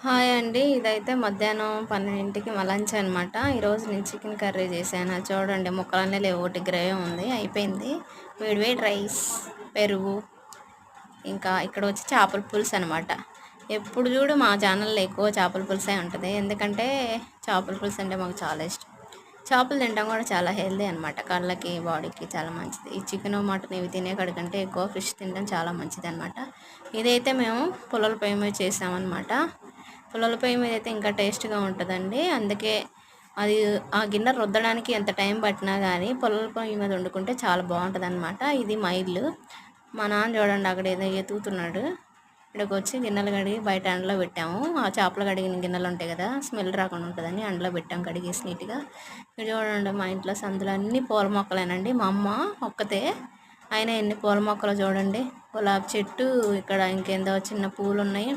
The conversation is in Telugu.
హాయ్ అండి. ఇదైతే మధ్యాహ్నం 12కి మా లంచ్ అనమాట. ఈరోజు నేను చికెన్ కర్రీ చేశాను. అది చూడండి ముక్కలన్నీ లేవు. ఒకటి గ్రేవీ ఉంది అయిపోయింది. వేడి వేడి రైస్, పెరుగు, ఇంకా ఇక్కడ వచ్చి చేపల పులుసు అనమాట. ఎప్పుడు చూడు మా ఛానల్లో ఎక్కువ చేపల పులుసే ఉంటుంది. ఎందుకంటే చేపల పులుసు అంటే మాకు చాలా ఇష్టం. చేపలు తినడం కూడా చాలా హెల్దీ అనమాట. కళ్ళకి, బాడీకి చాలా మంచిది. ఈ చికెన్, మటన్ ఇవి తినే కాడికంటే ఎక్కువ ఫిష్ తినడం చాలా మంచిది అనమాట. ఇదైతే మేము పుల్లల పొయ్యి మీద చేసామన్నమాట. పుల్లల పొయ్యి మీద అయితే ఇంకా టేస్ట్గా ఉంటుందండి. అందుకే అది ఆ గిన్నె రుద్దడానికి ఎంత టైం పట్టినా కానీ పుల్లల పొయ్యి మీద వండుకుంటే చాలా బాగుంటుంది అనమాట. ఇది మా ఇల్లు. మా నాన్న చూడండి అక్కడ ఏదో ఎతుకుతున్నాడు. ఇక్కడికి వచ్చి గిన్నెలు కడిగి బయట ఎండలో పెట్టాము. ఆ చేపలు కడిగిన గిన్నెలు ఉంటాయి కదా, స్మెల్ రాకుండా ఉంటుందని ఎండలో పెట్టాము కడిగేసి నీట్గా. ఇక్కడ చూడండి మా ఇంట్లో సందులో అన్ని పూల మొక్కలేనండి. మా అమ్మ ఒక్కతే అయినా ఎన్ని పూల మొక్కలు చూడండి. గులాబీ చెట్టు, ఇక్కడ ఇంకేందో చిన్న పూలు ఉన్నాయి.